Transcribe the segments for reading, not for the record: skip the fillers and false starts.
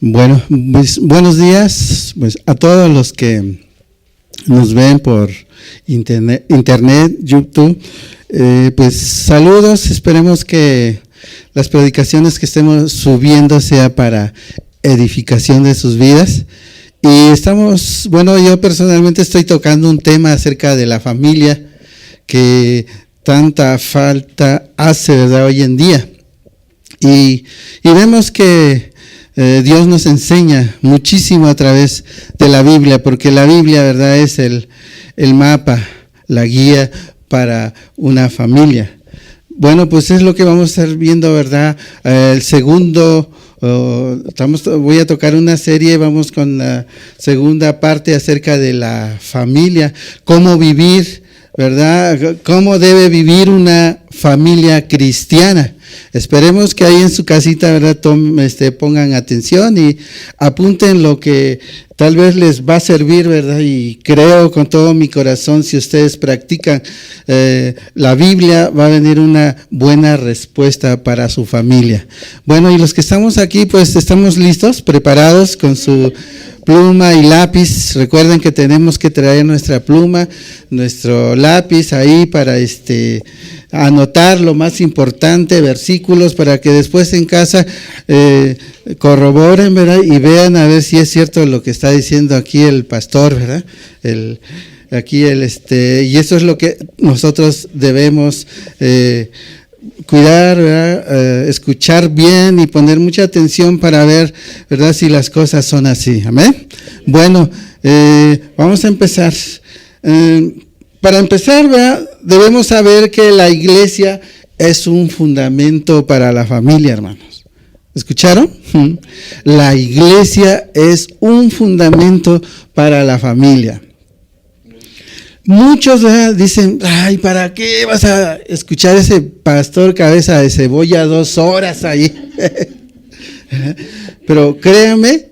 Bueno, pues, buenos días pues, a todos los que nos ven por internet, YouTube. Pues saludos, esperemos que las predicaciones que estemos subiendo sea para edificación de sus vidas. Y yo personalmente estoy tocando un tema acerca de la familia que tanta falta hace, ¿verdad?, hoy en día. Y vemos que Dios nos enseña muchísimo a través de la Biblia, porque la Biblia, ¿verdad?, es el mapa, la guía para una familia. Bueno, pues es lo que vamos a estar viendo, ¿verdad? Voy a tocar una serie, vamos con la segunda parte acerca de la familia, cómo vivir, ¿verdad? Cómo debe vivir una familia cristiana. Esperemos que ahí en su casita, ¿verdad?, pongan atención y apunten lo que tal vez les va a servir, ¿verdad? Y creo con todo mi corazón, si ustedes practican la Biblia, va a venir una buena respuesta para su familia. Bueno, y los que estamos aquí, pues estamos listos, preparados con su pluma y lápiz. Recuerden que tenemos que traer nuestra pluma, nuestro lápiz ahí para anotar lo más importante, versículos, para que después en casa corroboren, ¿verdad? Y vean a ver si es cierto lo que está diciendo aquí el pastor, ¿verdad? Y eso es lo que nosotros debemos cuidar, ¿verdad? Escuchar bien y poner mucha atención para ver, ¿verdad?, si las cosas son así. Amén. Bueno, vamos a empezar. Para empezar, ¿verdad?, debemos saber que la iglesia es un fundamento para la familia, hermanos. ¿Escucharon? La iglesia es un fundamento para la familia. Muchos, ¿verdad?, dicen, ay, ¿para qué vas a escuchar ese pastor cabeza de cebolla 2 horas ahí? Pero créame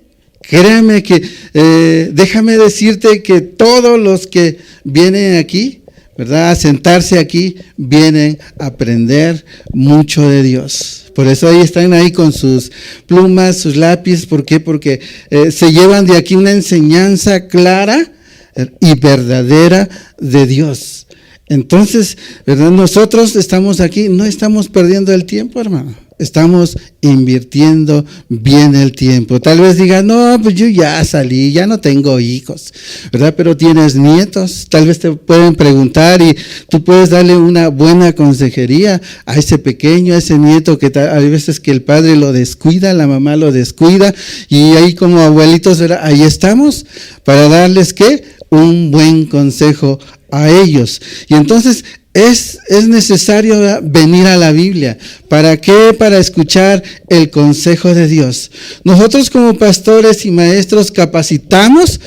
que, déjame decirte que todos los que vienen aquí, ¿verdad?, a sentarse aquí, vienen a aprender mucho de Dios. Por eso ahí están ahí con sus plumas, sus lápices. ¿Por qué? Porque se llevan de aquí una enseñanza clara y verdadera de Dios. Entonces, ¿verdad?, nosotros estamos aquí, no estamos perdiendo el tiempo, hermano. Estamos invirtiendo bien el tiempo. Tal vez digan, no, pues yo ya salí, ya no tengo hijos, ¿verdad? Pero tienes nietos, tal vez te pueden preguntar y tú puedes darle una buena consejería a ese pequeño, a ese nieto que hay veces que el padre lo descuida, la mamá lo descuida, y ahí como abuelitos, ¿verdad?, ahí estamos para darles, ¿qué?, un buen consejo a ellos. Y entonces es necesario, ¿verdad?, venir a la Biblia. ¿Para qué? Para escuchar el consejo de Dios. Nosotros como pastores y maestros capacitamos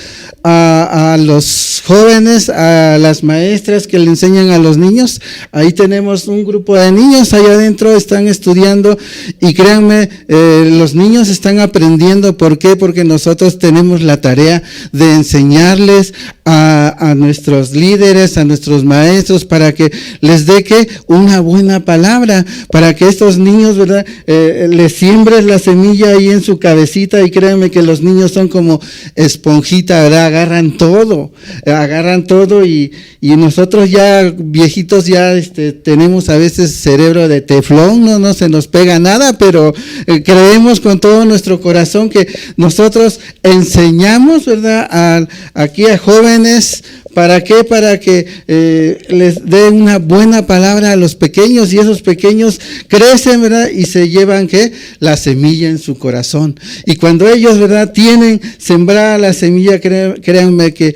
a los jóvenes, a las maestras que le enseñan a los niños. Ahí tenemos un grupo de niños, allá adentro están estudiando y créanme, los niños están aprendiendo. ¿Por qué? Porque nosotros tenemos la tarea de enseñarles a nuestros líderes, a nuestros maestros, para que les dé una buena palabra, para que estos niños, ¿verdad?, les siembres la semilla ahí en su cabecita. Y créanme que los niños son como esponjita, ¿verdad?, agarran todo y nosotros ya viejitos ya tenemos a veces cerebro de teflón, no se nos pega nada, pero creemos con todo nuestro corazón que nosotros enseñamos, ¿verdad?, aquí a jóvenes. ¿Para qué? Para que les dé una buena palabra a los pequeños, y esos pequeños crecen, ¿verdad?, y se llevan, ¿qué?, la semilla en su corazón. Y cuando ellos, ¿verdad?, tienen sembrada la semilla, créanme que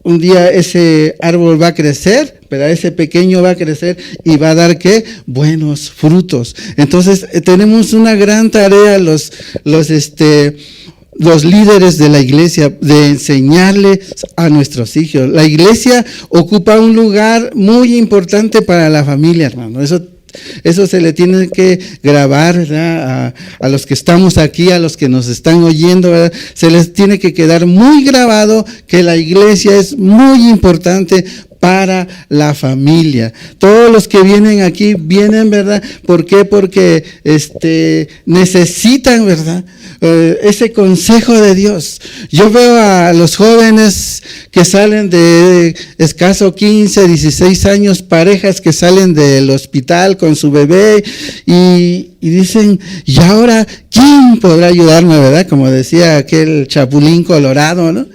un día ese árbol va a crecer, ¿verdad?, ese pequeño va a crecer y va a dar, ¿qué?, buenos frutos. Entonces tenemos una gran tarea los líderes de la iglesia, de enseñarles a nuestros hijos. La iglesia ocupa un lugar muy importante para la familia, hermano. Eso se le tiene que grabar, ¿verdad?, a los que estamos aquí, a los que nos están oyendo, ¿verdad?, se les tiene que quedar muy grabado que la iglesia es muy importante para la familia. Todos los que vienen aquí vienen, ¿verdad? ¿Por qué? Porque necesitan, ¿verdad?, ese consejo de Dios. Yo veo a los jóvenes que salen de escaso 15, 16 años, parejas que salen del hospital con su bebé y dicen, y ahora, ¿quién podrá ayudarme, verdad? Como decía aquel chapulín colorado, ¿no?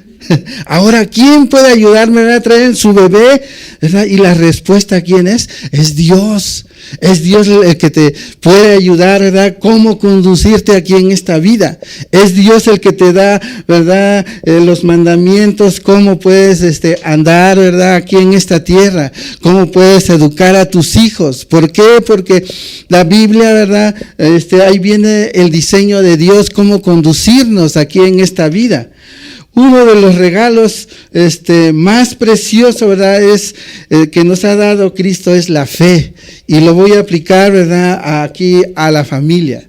Ahora, ¿quién puede ayudarme a traer su bebé? ¿Verdad? Y la respuesta, ¿quién es? Es Dios. Es Dios el que te puede ayudar, ¿verdad? Cómo conducirte aquí en esta vida. Es Dios el que te da, ¿verdad? Los mandamientos, cómo puedes andar, ¿verdad? Aquí en esta tierra. Cómo puedes educar a tus hijos. ¿Por qué? Porque la Biblia, ¿verdad? Ahí viene el diseño de Dios, cómo conducirnos aquí en esta vida. Uno de los regalos más preciosos, ¿verdad?, es que nos ha dado Cristo, es la fe. Y lo voy a aplicar, ¿verdad?, aquí a la familia,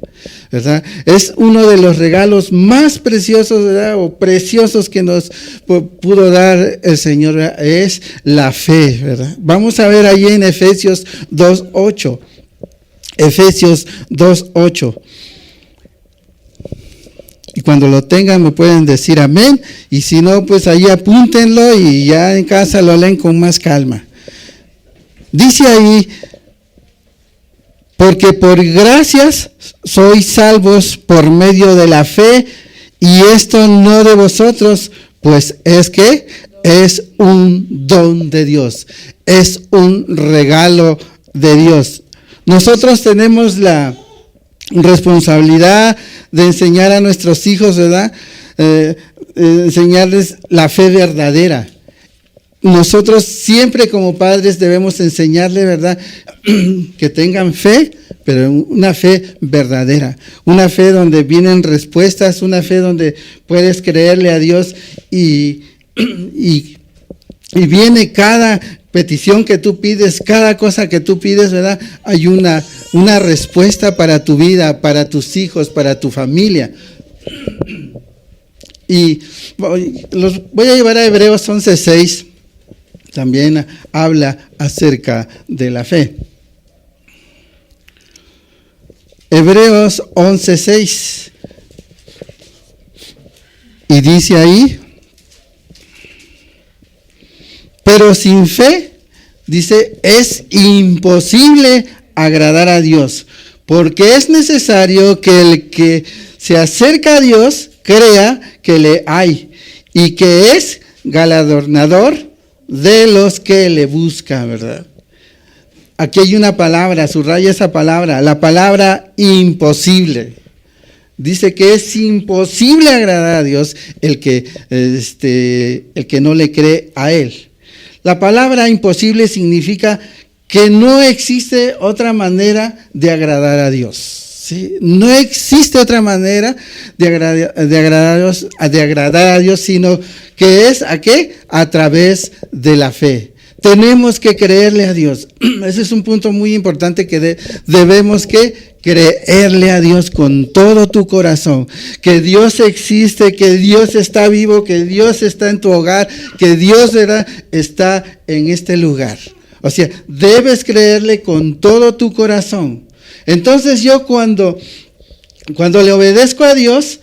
¿verdad? Es uno de los regalos más preciosos, ¿verdad?, o preciosos que nos pudo dar el Señor, ¿verdad?, es la fe, ¿verdad? Vamos a ver ahí en Efesios 2:8. Efesios 2:8. Y cuando lo tengan me pueden decir amén, y si no, pues ahí apúntenlo y ya en casa lo leen con más calma. Dice ahí, porque por gracias sois salvos por medio de la fe, y esto no de vosotros, pues es que es un don de Dios, es un regalo de Dios. Nosotros tenemos la responsabilidad de enseñar a nuestros hijos, ¿verdad? Enseñarles la fe verdadera. Nosotros siempre como padres debemos enseñarles, ¿verdad?, que tengan fe, pero una fe verdadera, una fe donde vienen respuestas, una fe donde puedes creerle a Dios y viene cada petición que tú pides, cada cosa que tú pides, ¿verdad? Hay una respuesta para tu vida, para tus hijos, para tu familia. Y los voy a llevar a Hebreos 11:6, también habla acerca de la fe. Hebreos 11:6, y dice ahí, pero sin fe, dice, es imposible agradar a Dios, porque es necesario que el que se acerca a Dios crea que le hay y que es galardonador de los que le buscan, ¿verdad? Aquí hay una palabra, subraya esa palabra, la palabra imposible. Dice que es imposible agradar a Dios el que no le cree a Él. La palabra imposible significa que no existe otra manera de agradar a Dios, ¿sí? No existe otra manera de agradar a Dios, sino que es ¿a qué? A través de la fe. Tenemos que creerle a Dios. Ese es un punto muy importante que debemos que creerle a Dios con todo tu corazón, que Dios existe, que Dios está vivo, que Dios está en tu hogar, que Dios está en este lugar. O sea, debes creerle con todo tu corazón. Entonces yo cuando le obedezco a Dios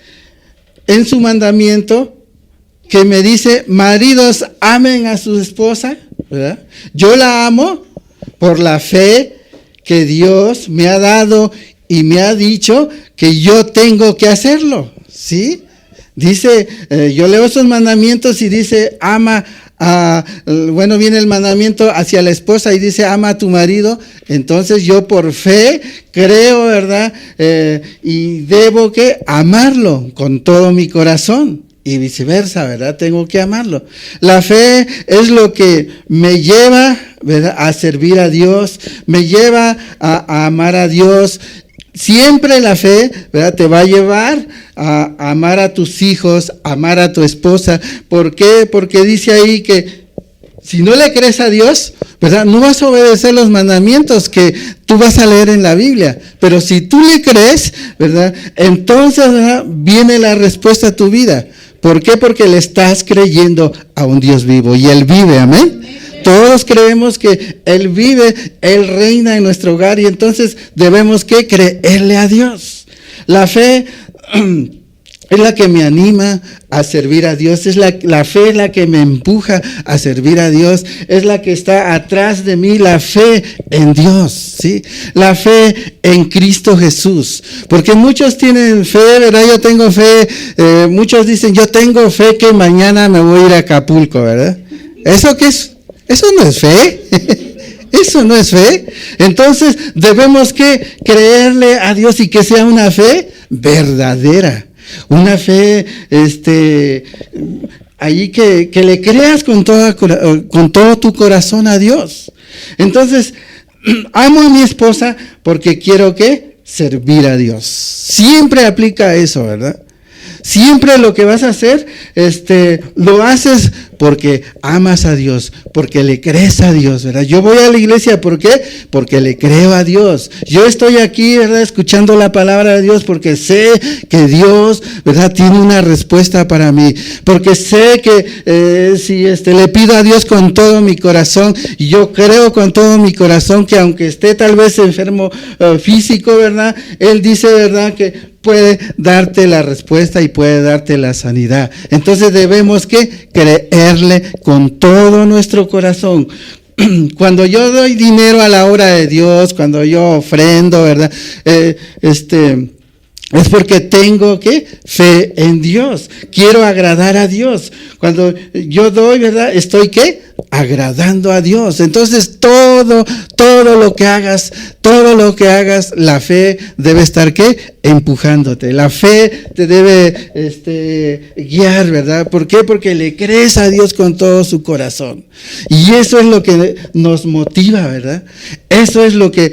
en su mandamiento, que me dice, maridos, amen a su esposa, ¿verdad? Yo la amo por la fe que Dios me ha dado y me ha dicho que yo tengo que hacerlo, ¿sí? Dice, yo leo esos mandamientos y dice, viene el mandamiento hacia la esposa y dice, ama a tu marido. Entonces yo por fe creo, ¿verdad? Y debo que amarlo con todo mi corazón. Y viceversa, ¿verdad? Tengo que amarlo. La fe es lo que me lleva, ¿verdad?, a servir a Dios, me lleva a amar a Dios. Siempre la fe, ¿verdad?, te va a llevar a amar a tus hijos, a amar a tu esposa. ¿Por qué? Porque dice ahí que si no le crees a Dios, ¿verdad?, no vas a obedecer los mandamientos que tú vas a leer en la Biblia. Pero si tú le crees, ¿verdad?, entonces, ¿verdad?, viene la respuesta a tu vida. ¿Por qué? Porque le estás creyendo a un Dios vivo y Él vive, amén. Todos creemos que Él vive, Él reina en nuestro hogar y entonces debemos que creerle a Dios. La fe Es la que me anima a servir a Dios. Es la fe es la que me empuja a servir a Dios. Es la que está atrás de mí, la fe en Dios, ¿sí? La fe en Cristo Jesús. Porque muchos tienen fe, ¿verdad? Yo tengo fe. Muchos dicen, yo tengo fe que mañana me voy a ir a Acapulco, ¿verdad? ¿Eso qué es? Eso no es fe. Eso no es fe. Entonces debemos que creerle a Dios y que sea una fe verdadera. Una fe, ahí que le creas con todo tu corazón a Dios. Entonces, amo a mi esposa porque quiero que servir a Dios. Siempre aplica eso, ¿verdad? Siempre lo que vas a hacer, lo haces porque amas a Dios, porque le crees a Dios, ¿verdad? Yo voy a la iglesia, ¿por qué? Porque le creo a Dios. Yo estoy aquí, ¿verdad? Escuchando la palabra de Dios porque sé que Dios, ¿verdad? Tiene una respuesta para mí. Porque sé que si le pido a Dios con todo mi corazón, y yo creo con todo mi corazón que aunque esté tal vez enfermo físico, ¿verdad? Él dice, ¿verdad? Que puede darte la respuesta y puede darte la sanidad. Entonces debemos que creerle con todo nuestro corazón. Cuando yo doy dinero a la obra de Dios, cuando yo ofrendo, ¿verdad? Es porque tengo fe en Dios. Quiero agradar a Dios. Cuando yo doy, ¿verdad? Estoy agradando a Dios. Entonces todo lo que hagas, la fe debe estar empujándote. La fe te debe guiar, ¿verdad? ¿Por qué? Porque le crees a Dios con todo su corazón. Y eso es lo que nos motiva, ¿verdad? Eso es lo que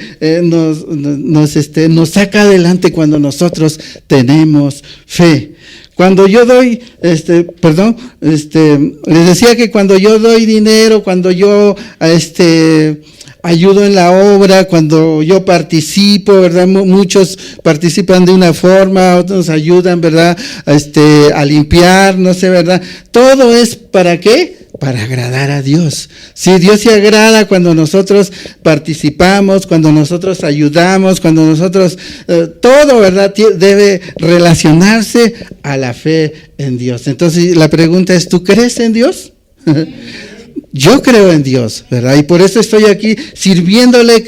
nos saca adelante cuando nosotros tenemos fe. Cuando yo doy, les decía que cuando yo doy dinero, cuando yo, ayudo en la obra, cuando yo participo, ¿verdad? Muchos participan de una forma, otros ayudan, ¿verdad? A limpiar, no sé, ¿verdad? Todo es ¿para qué? Para agradar a Dios. Sí, Dios se agrada cuando nosotros participamos, cuando nosotros ayudamos, cuando nosotros, todo, ¿verdad? Debe relacionarse a la fe en Dios. Entonces la pregunta es, ¿tú crees en Dios? Yo creo en Dios, ¿verdad? Y por eso estoy aquí sirviéndole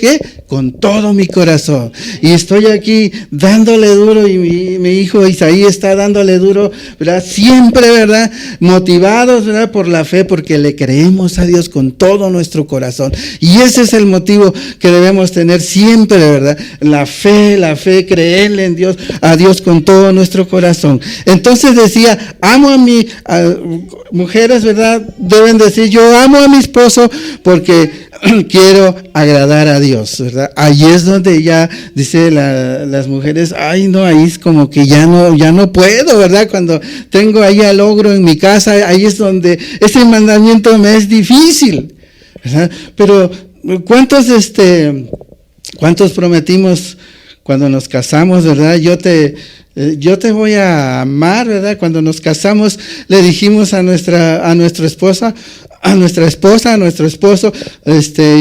con todo mi corazón. Y estoy aquí dándole duro y mi hijo Isaí está dándole duro, ¿verdad? Siempre, ¿verdad? Motivados, ¿verdad? Por la fe, porque le creemos a Dios con todo nuestro corazón. Y ese es el motivo que debemos tener siempre, ¿verdad? La fe, creerle en Dios, a Dios con todo nuestro corazón. Entonces decía, amo a mujeres, ¿verdad? Deben decir, yo amo a mi esposo porque quiero agradar a Dios, ¿verdad? Ahí es donde ya dice las mujeres, ay no, ahí es como que ya no puedo, ¿verdad? Cuando tengo ahí al ogro en mi casa, ahí es donde ese mandamiento me es difícil, ¿verdad? Pero ¿cuántos prometimos cuando nos casamos, ¿verdad? Yo te voy a amar, ¿verdad? Cuando nos casamos le dijimos a nuestra esposa, a nuestro esposo,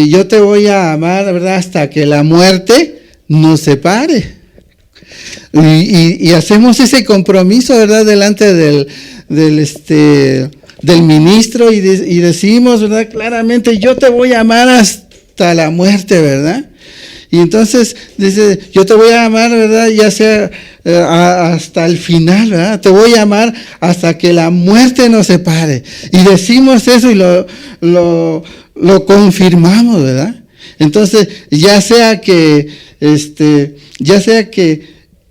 yo te voy a amar, ¿verdad? Hasta que la muerte nos separe. Y hacemos ese compromiso, ¿verdad? Delante del ministro y decimos, ¿verdad? Claramente, yo te voy a amar hasta la muerte, ¿verdad? Y entonces dice, yo te voy a amar, ¿verdad? Ya sea hasta el final, ¿verdad? Te voy a amar hasta que la muerte nos separe. Y decimos eso y lo confirmamos, ¿verdad? Entonces, ya sea que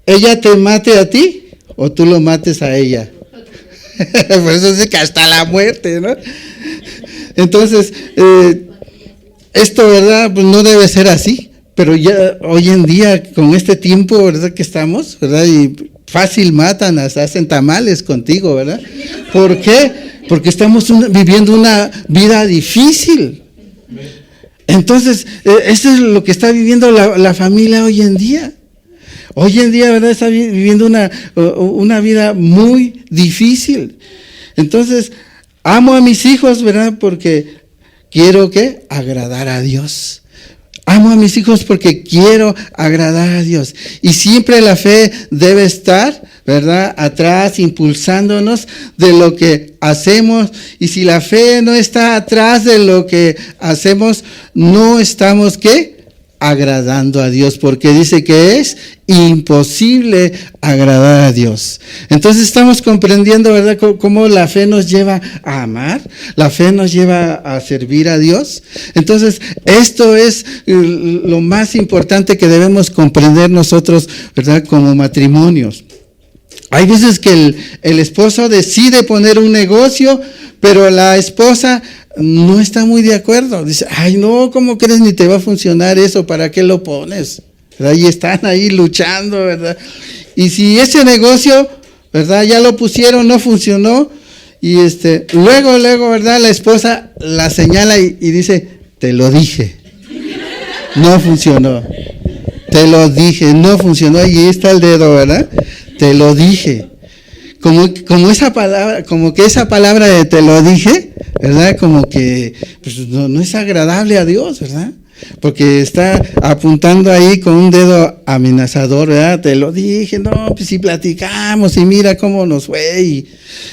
ella te mate a ti o tú lo mates a ella. Por eso dice que hasta la muerte, ¿no? Entonces, esto, ¿verdad? Pues no debe ser así. Pero ya hoy en día, con este tiempo, ¿verdad? Que estamos, ¿verdad? Y fácil matan, hacen tamales contigo, ¿verdad? ¿Por qué? Porque estamos viviendo una vida difícil. Entonces, eso es lo que está viviendo la familia hoy en día. Hoy en día, ¿verdad? Está viviendo una vida muy difícil. Entonces, amo a mis hijos, ¿verdad? Porque quiero agradar a Dios. Amo a mis hijos porque quiero agradar a Dios. Y siempre la fe debe estar ¿verdad? Atrás, impulsándonos de lo que hacemos. Y si la fe no está atrás de lo que hacemos, no estamos, ¿qué? Agradando a Dios, porque dice que es imposible agradar a Dios. Entonces estamos comprendiendo, ¿verdad?, cómo la fe nos lleva a amar, la fe nos lleva a servir a Dios. Entonces esto es lo más importante que debemos comprender nosotros, ¿verdad?, como matrimonios. Hay veces que el esposo decide poner un negocio, pero la esposa no está muy de acuerdo. Dice, ay no, ¿cómo crees? Ni te va a funcionar eso, ¿para qué lo pones? ¿Verdad? Y están ahí luchando, ¿verdad? Y si ese negocio, ¿verdad?, ya lo pusieron, no funcionó, y luego, ¿verdad?, la esposa la señala y dice, te lo dije, no funcionó. Te lo dije, no funcionó, y ahí está el dedo, ¿verdad? Te lo dije. Como esa palabra, como que esa palabra de te lo dije, ¿verdad? Como que pues, no es agradable a Dios, ¿verdad? Porque está apuntando ahí con un dedo amenazador, ¿verdad? Te lo dije, no, pues si platicamos y mira cómo nos fue. Y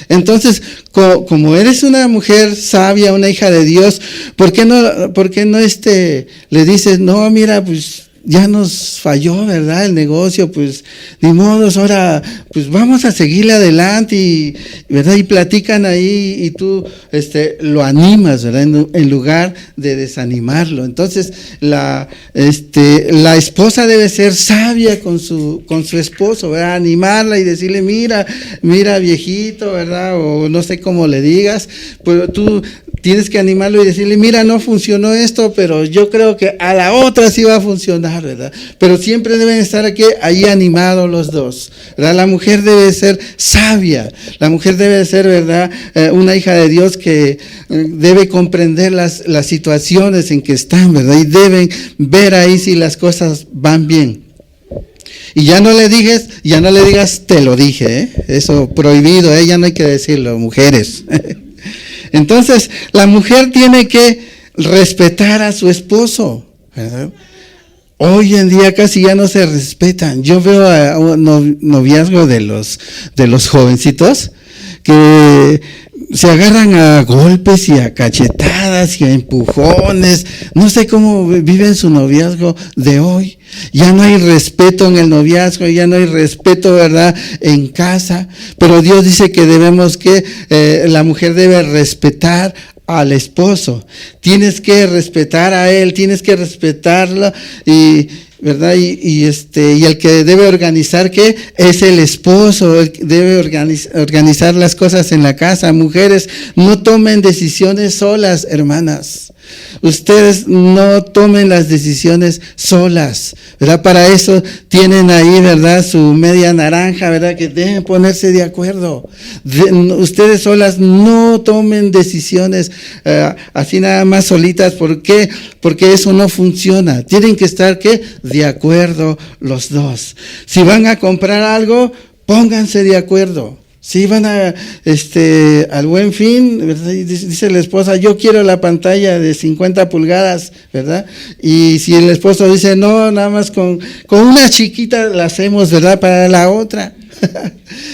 entonces, como eres una mujer sabia, una hija de Dios, ¿por qué no le dices, no, mira, pues ya nos falló, ¿verdad?, el negocio, pues ni modos, ahora pues vamos a seguirle adelante, ¿verdad? Y platican ahí y tú lo animas, ¿verdad?, en lugar de desanimarlo. Entonces la esposa debe ser sabia con su esposo, ¿verdad?, animarla y decirle, mira viejito, ¿verdad?, o no sé cómo le digas, pues tú tienes que animarlo y decirle, mira, no funcionó esto, pero yo creo que a la otra sí va a funcionar, ¿verdad? Pero siempre deben estar ahí animados los dos, ¿verdad? La mujer debe ser sabia, la mujer debe ser, ¿verdad?, una hija de Dios que debe comprender las situaciones en que están, ¿verdad? Y deben ver ahí si las cosas van bien. Y ya no le digas, te lo dije, ¿eh? Eso prohibido, ya no hay que decirlo, mujeres. Entonces, la mujer tiene que respetar a su esposo, ¿verdad? Hoy en día casi ya no se respetan. Yo veo un noviazgo de los jovencitos que se agarran a golpes y a cachetadas y a empujones. No sé cómo viven su noviazgo de hoy. Ya no hay respeto en el noviazgo, ya no hay respeto, ¿verdad?, en casa. Pero Dios dice que la mujer debe respetar al esposo. Tienes que respetar a él, tienes que respetarlo ¿verdad? Y el que debe organizar, ¿qué? Es el esposo, el que debe organizar las cosas en la casa. Mujeres, no tomen decisiones solas, hermanas. Ustedes no tomen las decisiones solas, ¿verdad? Para eso tienen ahí, ¿verdad?, su media naranja, ¿verdad?, que deben ponerse de acuerdo. Ustedes solas no tomen decisiones así nada más solitas. ¿Por qué? Porque eso no funciona. Tienen que estar, ¿qué?, de acuerdo los dos. Si van a comprar algo, pónganse de acuerdo. Si van al Buen Fin, ¿verdad?, y dice la esposa, yo quiero la pantalla de 50 pulgadas, ¿verdad? Y si el esposo dice, no, nada más con una chiquita la hacemos, ¿verdad?, para la otra.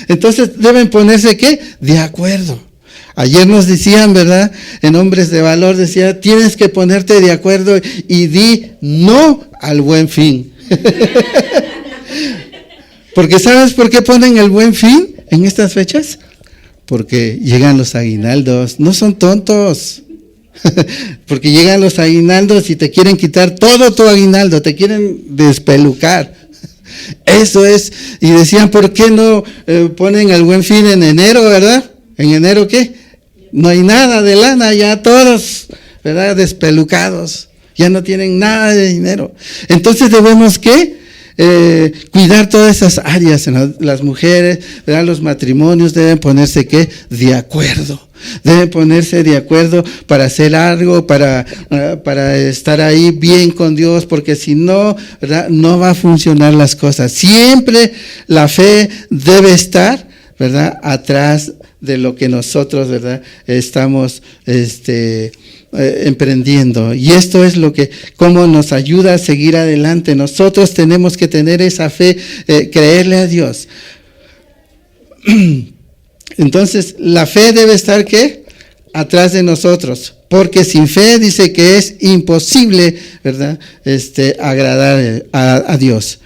Entonces deben ponerse, ¿qué?, de acuerdo. Ayer nos decían, ¿verdad?, en Hombres de Valor, decía, tienes que ponerte de acuerdo y di no al Buen Fin. Porque ¿sabes por qué ponen el Buen Fin en estas fechas? Porque llegan los aguinaldos. No son tontos. Porque llegan los aguinaldos y te quieren quitar todo tu aguinaldo, te quieren despelucar. Eso es. Y decían, ¿por qué no ponen el Buen Fin en enero, verdad? ¿En enero qué? No hay nada de lana, ya todos, ¿verdad?, despelucados. Ya no tienen nada de dinero. Entonces debemos, ¿qué?, cuidar todas esas áreas. Las mujeres, ¿verdad?, los matrimonios deben ponerse, ¿qué?, de acuerdo. Deben ponerse de acuerdo para hacer algo, para estar ahí bien con Dios, porque si no, ¿verdad?, no va a funcionar las cosas. Siempre la fe debe estar, ¿verdad?, atrás de lo que nosotros, ¿verdad?, estamos emprendiendo. Y esto es cómo nos ayuda a seguir adelante. Nosotros tenemos que tener esa fe, creerle a Dios. Entonces, la fe debe estar, ¿qué? Atrás de nosotros, porque sin fe dice que es imposible, ¿verdad? Agradar a Dios.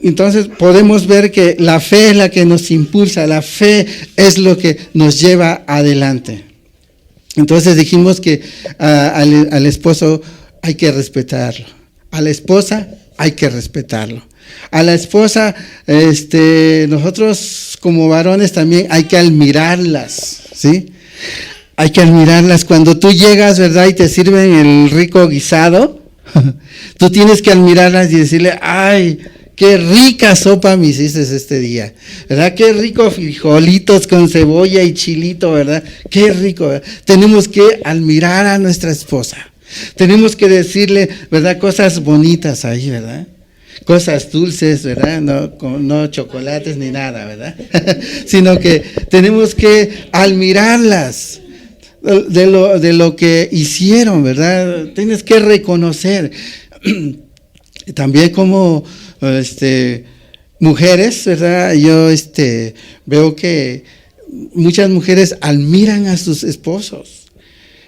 Entonces podemos ver que la fe es la que nos impulsa, la fe es lo que nos lleva adelante. Entonces dijimos que al esposo hay que respetarlo, a la esposa hay que respetarlo. A la esposa, nosotros como varones también hay que admirarlas, ¿sí? Hay que admirarlas. Cuando tú llegas, ¿verdad? Y te sirven el rico guisado, tú tienes que admirarlas y decirle, ¡ay, qué rica sopa me hiciste este día! ¿Verdad? Qué rico frijolitos con cebolla y chilito, ¿verdad? Qué rico, ¿verdad? Tenemos que admirar a nuestra esposa. Tenemos que decirle, ¿verdad? Cosas bonitas ahí, ¿verdad? Cosas dulces, ¿verdad? No chocolates ni nada, ¿verdad? Sino que tenemos que admirarlas de lo que hicieron, ¿verdad? Tienes que reconocer. También como mujeres, ¿verdad? Yo veo que muchas mujeres admiran a sus esposos.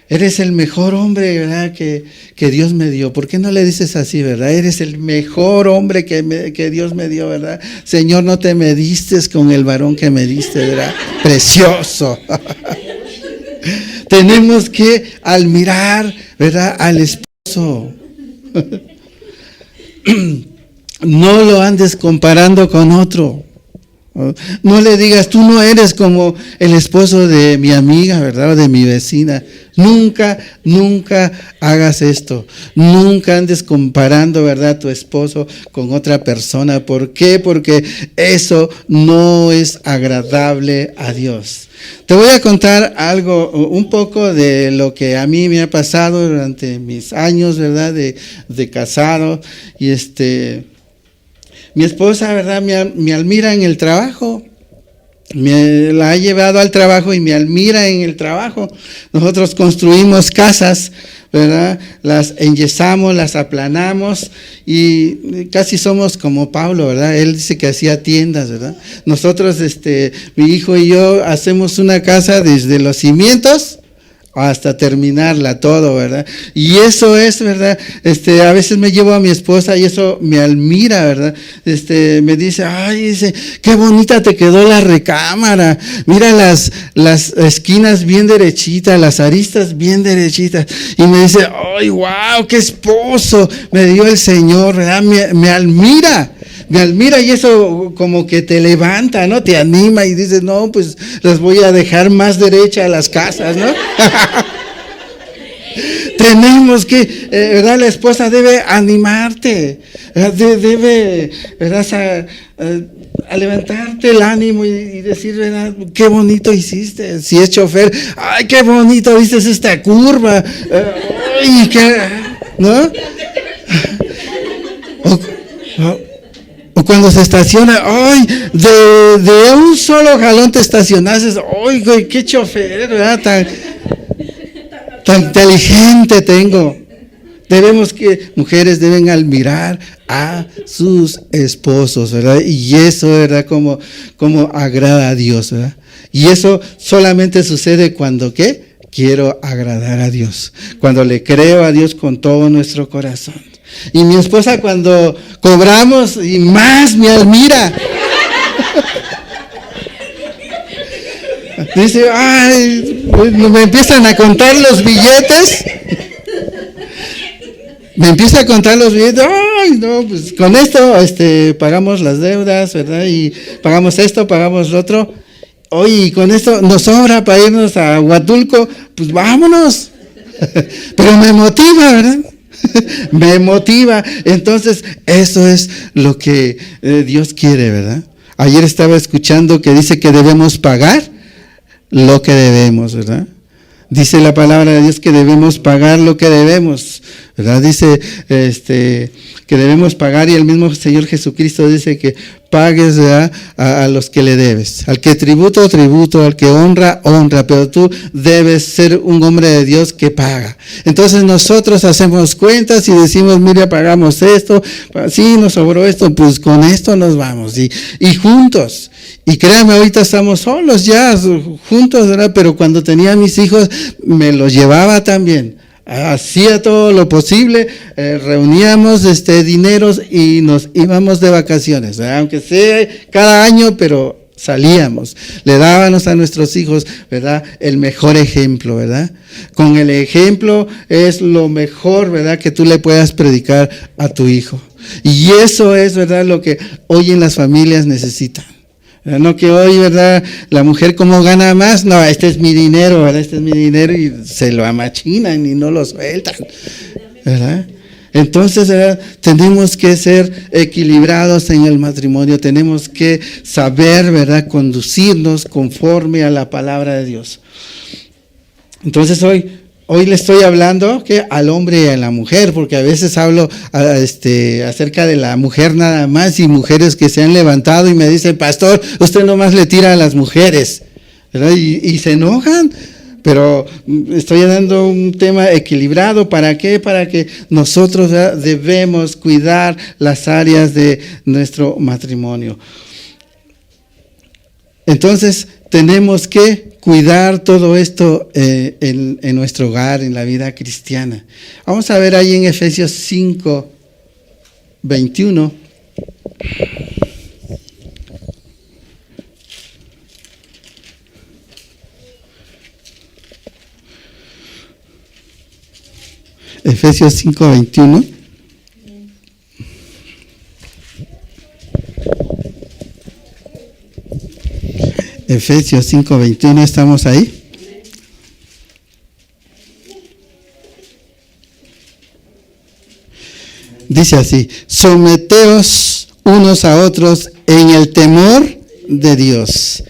Eres el mejor hombre, ¿verdad? Que Dios me dio. ¿Por qué no le dices así, verdad? Eres el mejor hombre que Dios me dio, ¿verdad? Señor, no te mediste con el varón que me diste, ¿verdad? Precioso. Tenemos que admirar, ¿verdad? Al esposo. No lo andes comparando con otro. No le digas, tú no eres como el esposo de mi amiga, ¿verdad? O de mi vecina. Nunca hagas esto. Nunca andes comparando, ¿verdad? Tu esposo con otra persona. ¿Por qué? Porque eso no es agradable a Dios. Te voy a contar algo, un poco de lo que a mí me ha pasado durante mis años, ¿verdad? De casado. Y mi esposa, ¿verdad? Me admira en el trabajo. La ha llevado al trabajo y me admira en el trabajo. Nosotros construimos casas, ¿verdad? Las enyesamos, las aplanamos y casi somos como Pablo, ¿verdad? Él dice que hacía tiendas, ¿verdad? Nosotros, mi hijo y yo hacemos una casa desde los cimientos hasta terminarla todo, ¿verdad? Y eso es, ¿verdad? A veces me llevo a mi esposa y eso me admira, ¿verdad? Me dice, ay, dice, qué bonita te quedó la recámara. Mira las esquinas bien derechitas, las aristas bien derechitas. Y me dice, ay, wow, qué esposo me dio el Señor, ¿verdad? Me admira. Me admira y eso como que te levanta, ¿no? Te anima y dices, no, pues las voy a dejar más derechas las casas, ¿no? Tenemos que, ¿verdad? La esposa debe animarte, debe, ¿verdad? A levantarte el ánimo y decir, ¿verdad? Qué bonito hiciste. Si es chofer, ay, qué bonito hiciste esta curva. Ay, qué, ¿no? O cuando se estaciona, ¡ay! De un solo jalón te estacionaste, ¡ay, qué chofer! ¿Verdad? Tan inteligente tengo. Mujeres deben admirar a sus esposos, ¿verdad? Y eso, ¿verdad? Como agrada a Dios, ¿verdad? Y eso solamente sucede cuando, ¿qué? Quiero agradar a Dios. Cuando le creo a Dios con todo nuestro corazón. Y mi esposa cuando cobramos y más me admira. Dice, ay, me empiezan a contar los billetes. Me empieza a contar los billetes. Ay, no, pues con esto pagamos las deudas, ¿verdad? Y pagamos esto, pagamos lo otro. Oye, con esto nos sobra para irnos a Huatulco, pues vámonos. Pero me motiva, ¿verdad? Me motiva. Entonces, eso es lo que Dios quiere, ¿verdad? Ayer estaba escuchando que dice que debemos pagar lo que debemos, ¿verdad? Dice la palabra de Dios que debemos pagar lo que debemos, ¿verdad? Dice que debemos pagar y el mismo Señor Jesucristo dice que pagues, ¿verdad?, a los que le debes. Al que tributo, tributo, al que honra, honra, pero tú debes ser un hombre de Dios que paga. Entonces nosotros hacemos cuentas y decimos, mira, pagamos esto, sí, nos sobró esto, pues con esto nos vamos, y juntos. Y créanme, ahorita estamos solos ya, juntos, ¿verdad? Pero cuando tenía mis hijos, me los llevaba también. Hacía todo lo posible, reuníamos dineros y nos íbamos de vacaciones, ¿verdad? Aunque sea cada año, pero salíamos, le dábamos a nuestros hijos, ¿verdad?, el mejor ejemplo, ¿verdad? Con el ejemplo es lo mejor, ¿verdad?, que tú le puedas predicar a tu hijo. Y eso es, ¿verdad?, lo que hoy en las familias necesitan. No que hoy, ¿verdad?, la mujer como gana más, no, este es mi dinero, ¿verdad?, este es mi dinero, y se lo amachinan y no lo sueltan, ¿verdad? Entonces, ¿verdad?, tenemos que ser equilibrados en el matrimonio, tenemos que saber, ¿verdad?, conducirnos conforme a la palabra de Dios. Entonces hoy le estoy hablando que al hombre y a la mujer, porque a veces hablo acerca de la mujer nada más, y mujeres que se han levantado y me dicen, pastor, usted nomás le tira a las mujeres, ¿verdad? Y se enojan, pero estoy dando un tema equilibrado. ¿Para qué? Para que nosotros, ¿verdad?, debemos cuidar las áreas de nuestro matrimonio. Entonces tenemos que cuidar todo esto en nuestro hogar, en la vida cristiana. Vamos a ver ahí en Efesios 5, 21. Efesios 5, 21. Efesios 5, 21, ¿estamos ahí? Dice así: someteos unos a otros en el temor de Dios.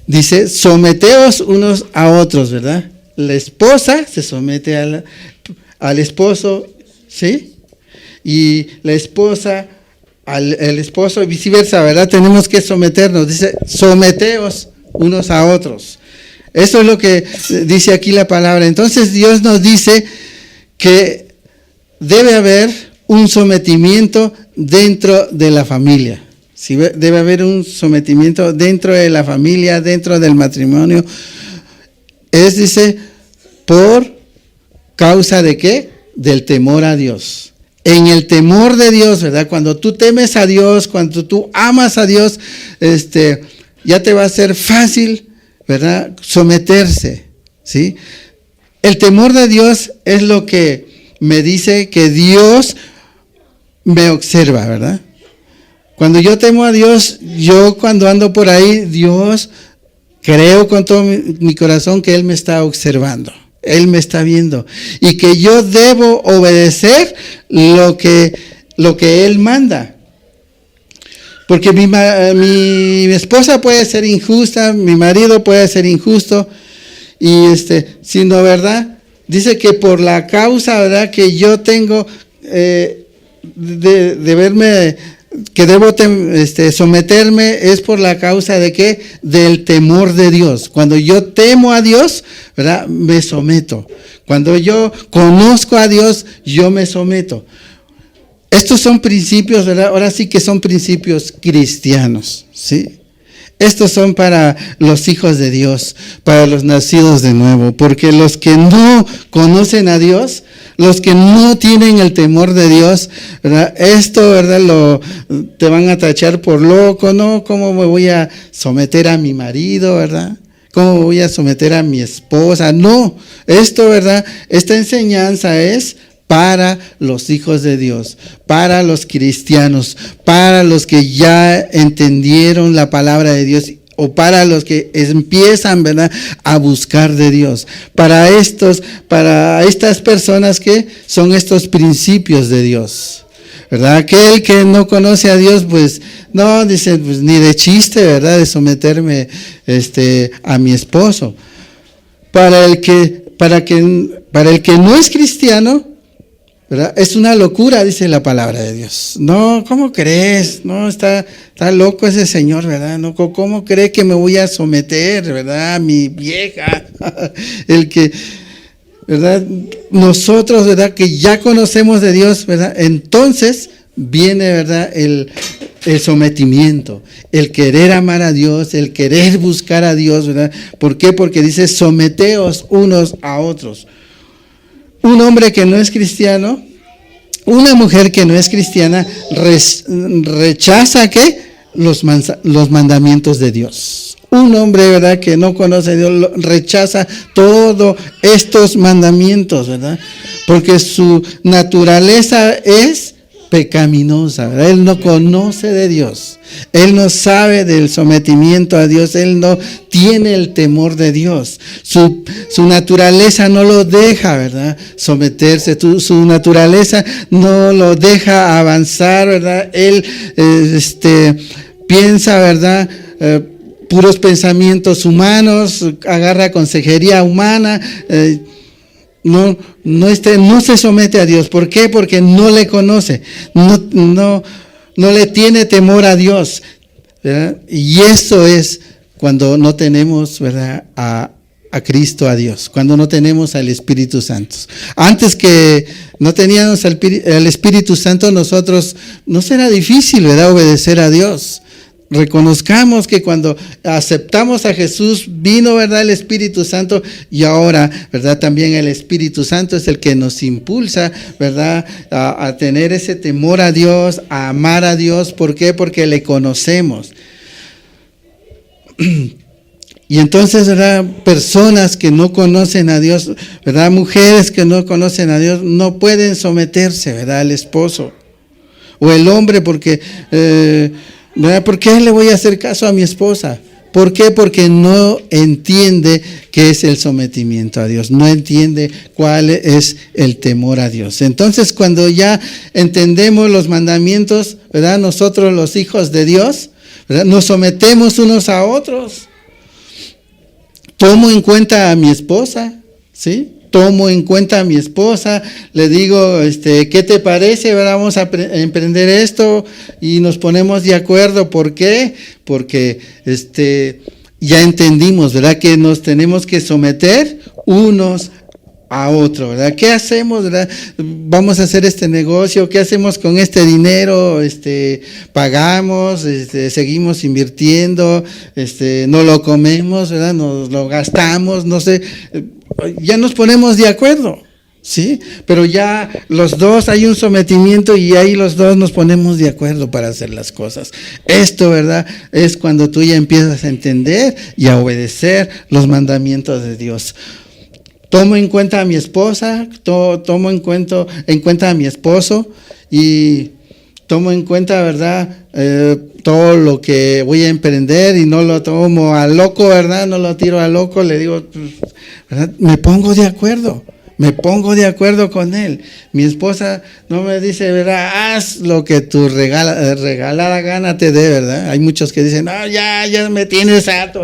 Dice, someteos unos a otros, ¿verdad? La esposa se somete al esposo, ¿sí? Y la esposa el esposo y viceversa, ¿verdad? Tenemos que someternos. Dice, someteos unos a otros. Eso es lo que dice aquí la palabra. Entonces Dios nos dice que debe haber un sometimiento dentro de la familia. Sí, debe haber un sometimiento dentro de la familia, dentro del matrimonio. Dice, por causa de ¿qué? Del temor a Dios. En el temor de Dios, ¿verdad? Cuando tú temes a Dios, cuando tú amas a Dios, ya te va a ser fácil, ¿verdad?, someterse, ¿sí? El temor de Dios es lo que me dice que Dios me observa, ¿verdad? Cuando yo temo a Dios, yo cuando ando por ahí, Dios, creo con todo mi corazón que Él me está observando. Él me está viendo y que yo debo obedecer lo que Él manda. Porque mi esposa puede ser injusta, mi marido puede ser injusto, y sino, ¿verdad? Dice que por la causa, ¿verdad?, que yo tengo de verme, que debo someterme, es por la causa de ¿qué? Del temor de Dios. Cuando yo temo a Dios, ¿verdad?, me someto. Cuando yo conozco a Dios, yo me someto. Estos son principios, ¿verdad? Ahora sí que son principios cristianos, ¿sí? Estos son para los hijos de Dios, para los nacidos de nuevo, porque los que no conocen a Dios, los que no tienen el temor de Dios, ¿verdad?, esto, ¿verdad?, te van a tachar por loco, ¿no? ¿Cómo me voy a someter a mi marido, verdad? ¿Cómo voy a someter a mi esposa? No, esto, ¿verdad?, esta enseñanza es para los hijos de Dios, para los cristianos, para los que ya entendieron la palabra de Dios, o para los que empiezan, ¿verdad?, a buscar de Dios. Para estas personas que son estos principios de Dios, ¿verdad? Aquel que no conoce a Dios, pues no, dice, pues ni de chiste, ¿verdad?, de someterme a mi esposo. Para el que no es cristiano, ¿verdad? Es una locura, dice la palabra de Dios. No, ¿cómo crees? No, está loco ese señor, ¿verdad? No, ¿cómo cree que me voy a someter, ¿verdad? A mi vieja, el que, ¿verdad? Nosotros, ¿verdad? Que ya conocemos de Dios, ¿verdad? Entonces viene, ¿verdad? El sometimiento, el querer amar a Dios, el querer buscar a Dios, ¿verdad? ¿Por qué? Porque dice, someteos unos a otros. Un hombre que no es cristiano, una mujer que no es cristiana, rechaza ¿qué? Los mandamientos de Dios. Un hombre, ¿verdad?, que no conoce a Dios, rechaza todos estos mandamientos, ¿verdad? Porque su naturaleza es pecaminosa, ¿verdad? Él no conoce de Dios, él no sabe del sometimiento a Dios, él no tiene el temor de Dios, su naturaleza no lo deja, ¿verdad?, someterse, su naturaleza no lo deja avanzar, ¿verdad? Él piensa, ¿verdad?, puros pensamientos humanos, agarra consejería humana, no se somete a Dios. ¿Por qué? Porque no le conoce, no le tiene temor a Dios, ¿verdad? Y eso es cuando no tenemos, ¿verdad?, a Cristo, a Dios, cuando no tenemos al Espíritu Santo. Antes que no teníamos al Espíritu Santo, nosotros no será difícil, ¿verdad?, obedecer a Dios. Reconozcamos que cuando aceptamos a Jesús vino, ¿verdad?, el Espíritu Santo, y ahora, ¿verdad?, también el Espíritu Santo es el que nos impulsa, ¿verdad?, a tener ese temor a Dios, a amar a Dios. ¿Por qué? Porque le conocemos. Y entonces, ¿verdad?, personas que no conocen a Dios, ¿verdad?, mujeres que no conocen a Dios, no pueden someterse, ¿verdad?, al esposo o el hombre, porque ¿por qué le voy a hacer caso a mi esposa? ¿Por qué? Porque no entiende qué es el sometimiento a Dios, no entiende cuál es el temor a Dios. Entonces, cuando ya entendemos los mandamientos, ¿verdad?, nosotros los hijos de Dios, ¿verdad?, nos sometemos unos a otros. Tomo en cuenta a mi esposa, ¿sí? Tomo en cuenta a mi esposa, le digo, ¿qué te parece? Vamos a emprender esto, y nos ponemos de acuerdo. ¿Por qué? Porque ya entendimos, ¿verdad?, que nos tenemos que someter unos a otros, ¿verdad? ¿Qué hacemos, verdad? Vamos a hacer este negocio, ¿qué hacemos con este dinero? Pagamos, seguimos invirtiendo, no lo comemos, ¿verdad? Nos lo gastamos, no sé. Ya nos ponemos de acuerdo, ¿sí? Pero ya los dos hay un sometimiento, y ahí los dos nos ponemos de acuerdo para hacer las cosas. Esto, ¿verdad?, es cuando tú ya empiezas a entender y a obedecer los mandamientos de Dios. Tomo en cuenta a mi esposa, tomo en cuenta a mi esposo, y tomo en cuenta, ¿verdad?, todo lo que voy a emprender, y no lo tomo a loco, ¿verdad? No lo tiro a loco, le digo, ¿verdad?, me pongo de acuerdo con él. Mi esposa no me dice, ¿verdad?, haz lo que tu regalada gana te dé, ¿verdad? Hay muchos que dicen, no, ya me tienes harto,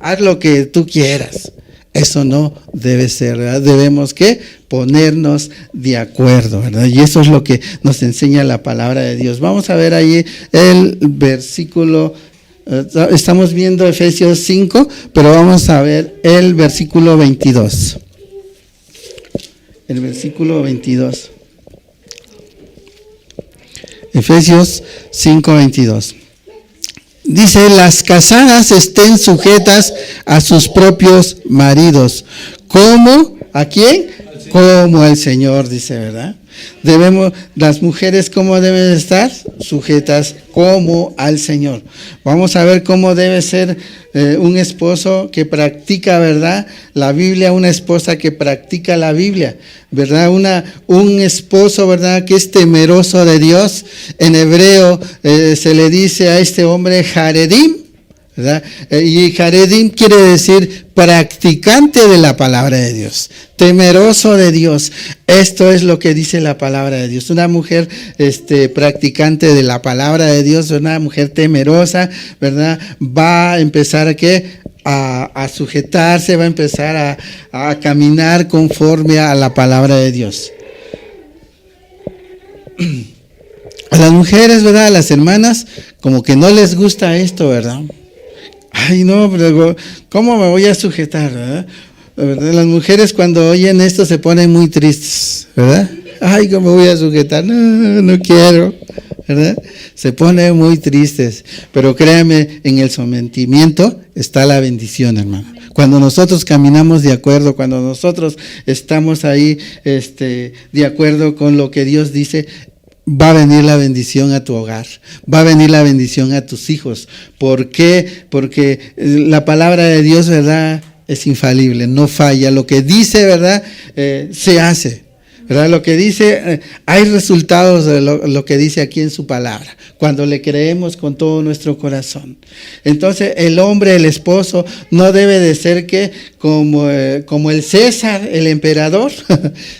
haz lo que tú quieras. Eso no debe ser, ¿verdad? Debemos ¿qué? Ponernos de acuerdo, ¿verdad? Y eso es lo que nos enseña la palabra de Dios. Vamos a ver ahí el versículo, estamos viendo Efesios 5, pero vamos a ver el versículo 22. El versículo 22. Efesios 5, 22. Dice, las casadas estén sujetas a sus propios maridos. ¿Cómo? ¿A quién? Como al Señor, dice, ¿verdad? Las mujeres, ¿cómo deben estar? Sujetas como al Señor. Vamos a ver cómo debe ser un esposo que practica, ¿verdad?, la Biblia, una esposa que practica la Biblia, ¿verdad? Un esposo, ¿verdad?, que es temeroso de Dios. En hebreo se le dice a este hombre Jaredim, ¿verdad? Y Jaredim quiere decir practicante de la palabra de Dios, temeroso de Dios. Esto es lo que dice la palabra de Dios. Una mujer practicante de la palabra de Dios, una mujer temerosa, ¿verdad?, va a empezar a sujetarse, va a empezar a caminar conforme a la palabra de Dios. a las mujeres, ¿verdad? A las hermanas, como que no les gusta esto, ¿verdad? Ay, no, pero ¿cómo me voy a sujetar, verdad? Las mujeres cuando oyen esto se ponen muy tristes, ¿verdad? Ay, ¿cómo voy a sujetar? No, no quiero, ¿verdad? Se ponen muy tristes, pero créanme, en el sometimiento está la bendición, hermano. Cuando nosotros caminamos de acuerdo, cuando nosotros estamos ahí de acuerdo con lo que Dios dice, va a venir la bendición a tu hogar, va a venir la bendición a tus hijos. ¿Por qué? Porque la palabra de Dios, ¿verdad?, es infalible, no falla. Lo que dice, ¿verdad?, se hace, ¿verdad? Lo que dice, hay resultados de lo que dice aquí en su palabra, cuando le creemos con todo nuestro corazón. Entonces, el hombre, el esposo, no debe de ser que como el César, el emperador.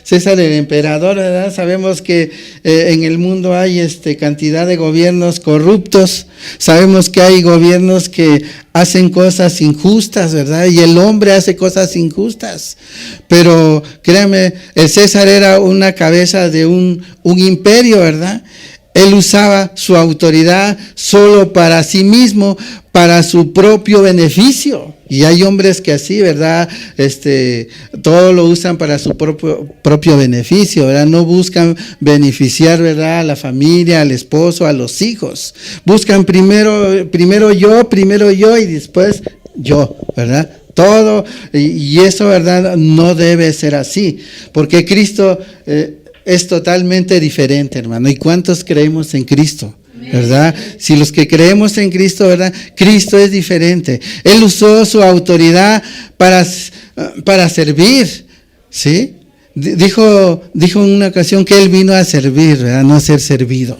César, el emperador, ¿verdad? Sabemos que en el mundo hay cantidad de gobiernos corruptos. Sabemos que hay gobiernos que hacen cosas injustas, ¿verdad? Y el hombre hace cosas injustas. Pero créame, el César era una cabeza de un imperio, ¿verdad? Él usaba su autoridad solo para sí mismo, para su propio beneficio. Y hay hombres que así, ¿verdad? Todo lo usan para su propio beneficio, ¿verdad? No buscan beneficiar, ¿verdad?, a la familia, al esposo, a los hijos. Buscan primero yo y después yo, ¿verdad? Todo, y eso, ¿verdad?, no debe ser así, porque Cristo es totalmente diferente, hermano. ¿Y cuántos creemos en Cristo? ¿Verdad? Si los que creemos en Cristo, ¿verdad? Cristo es diferente. Él usó su autoridad para servir, ¿sí? Dijo en una ocasión que Él vino a servir, ¿verdad? No a ser servido,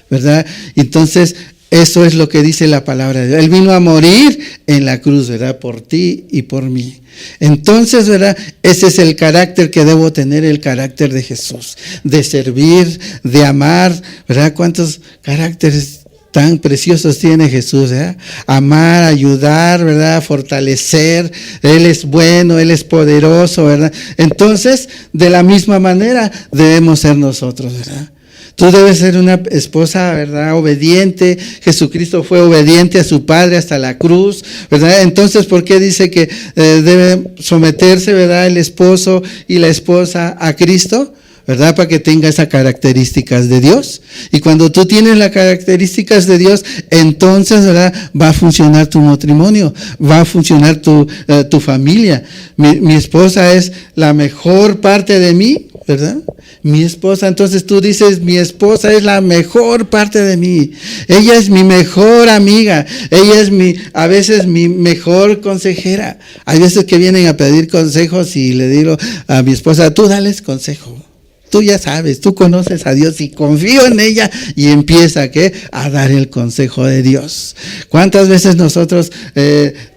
¿verdad? Entonces, eso es lo que dice la palabra de Dios. Él vino a morir en la cruz, ¿verdad? Por ti y por mí. Entonces, ¿verdad? Ese es el carácter que debo tener, el carácter de Jesús. De servir, de amar, ¿verdad? ¿Cuántos caracteres tan preciosos tiene Jesús, ¿verdad? Amar, ayudar, ¿verdad? Fortalecer. Él es bueno, Él es poderoso, ¿verdad? Entonces, de la misma manera debemos ser nosotros, ¿verdad? Tú debes ser una esposa, ¿verdad?, obediente. Jesucristo fue obediente a su Padre hasta la cruz, ¿verdad? Entonces, ¿por qué dice que debe someterse, ¿verdad?, el esposo y la esposa a Cristo? ¿Verdad? Para que tenga esas características de Dios. Y cuando tú tienes las características de Dios, entonces, ¿verdad?, va a funcionar tu matrimonio, va a funcionar tu familia. Mi esposa es la mejor parte de mí, ¿verdad? Mi esposa, entonces tú dices, mi esposa es la mejor parte de mí. Ella es mi mejor amiga. Ella es a veces mi mejor consejera. Hay veces que vienen a pedir consejos y le digo a mi esposa, tú dales consejo. Tú ya sabes, tú conoces a Dios y confío en ella, y empieza a dar el consejo de Dios. ¿Cuántas veces nosotros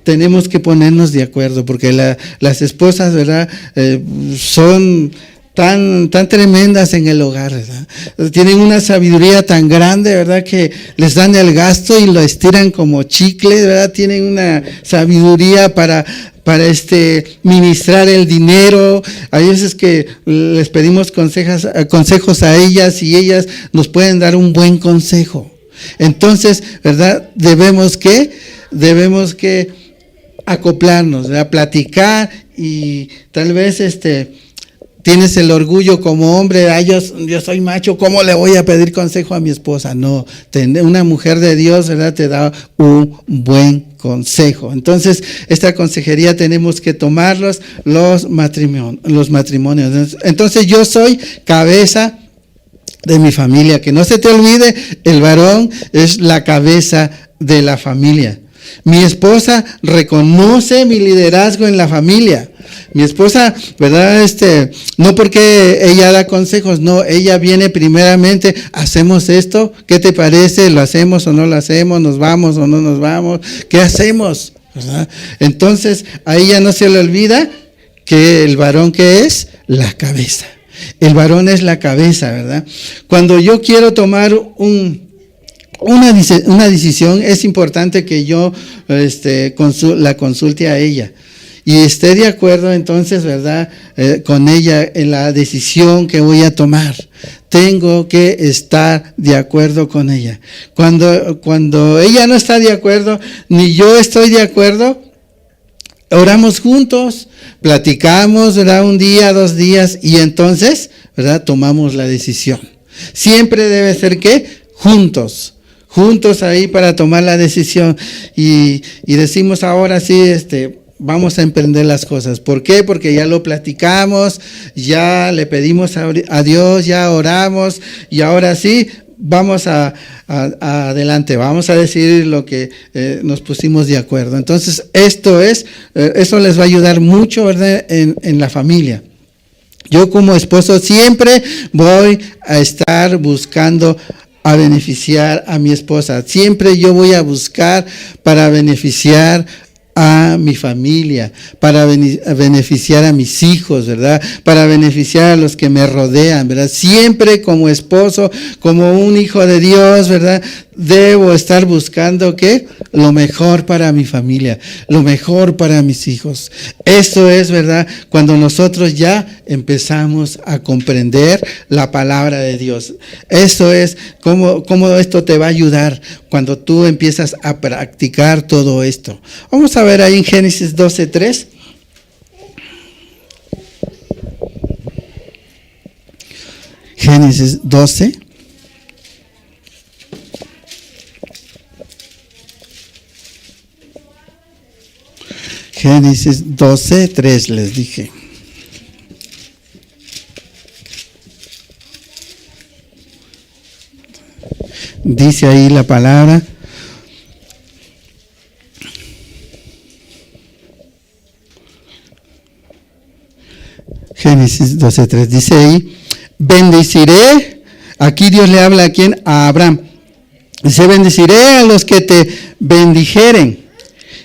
tenemos que ponernos de acuerdo? Porque las esposas, ¿verdad?, son tan tremendas en el hogar, ¿verdad? Tienen una sabiduría tan grande, ¿verdad?, que les dan el gasto y lo estiran como chicle, ¿verdad? Tienen una sabiduría para ministrar el dinero. Hay veces que les pedimos consejos a ellas y ellas nos pueden dar un buen consejo. Entonces, ¿verdad?, debemos que acoplarnos, ¿verdad?, platicar, y tal vez tienes el orgullo como hombre, yo soy macho, ¿cómo le voy a pedir consejo a mi esposa? No, una mujer de Dios, ¿verdad?, te da un buen consejo. Entonces, esta consejería tenemos que tomarlos los matrimonios. Entonces, yo soy cabeza de mi familia. Que no se te olvide, el varón es la cabeza de la familia. Mi esposa reconoce mi liderazgo en la familia. Mi esposa, ¿verdad? No porque ella da consejos, no, ella viene primeramente, hacemos esto, ¿qué te parece? ¿Lo hacemos o no lo hacemos? ¿Nos vamos o no nos vamos? ¿Qué hacemos? ¿Verdad? Entonces, a ella no se le olvida que el varón, ¿qué es? La cabeza. El varón es la cabeza, ¿verdad? Cuando yo quiero tomar una decisión, es importante que yo la consulte a ella. y esté de acuerdo entonces, ¿verdad? Con ella en la decisión que voy a tomar. Tengo que estar de acuerdo con ella. Cuando ella no está de acuerdo, ni yo estoy de acuerdo, oramos juntos, platicamos, ¿verdad? Un día, 2 días, y entonces, ¿verdad? Tomamos la decisión. Siempre debe ser ¿qué? Juntos ahí para tomar la decisión. Y decimos ahora sí, vamos a emprender las cosas. ¿Por qué? Porque ya lo platicamos, ya le pedimos a Dios, ya oramos, y ahora sí, vamos a adelante, vamos a decidir lo que nos pusimos de acuerdo. Entonces, eso les va a ayudar mucho, ¿verdad? En la familia. Yo como esposo siempre voy a estar buscando a beneficiar a mi esposa. Siempre yo voy a buscar para beneficiar a mi familia, para beneficiar a mis hijos, ¿verdad? Para beneficiar a los que me rodean, ¿verdad? Siempre como esposo, como un hijo de Dios, ¿verdad? Debo estar buscando ¿qué? Lo mejor para mi familia, lo mejor para mis hijos. Eso es, ¿verdad? Cuando nosotros ya empezamos a comprender la palabra de Dios. Eso es cómo esto te va a ayudar cuando tú empiezas a practicar todo esto. Vamos a ver ahí en Génesis 12:3. Génesis 12. Génesis 12:3 les dije. Dice ahí la palabra. Génesis 12:3 dice ahí, bendeciré, aquí Dios le habla a quién, a Abraham. Dice, bendeciré a los que te bendijeren,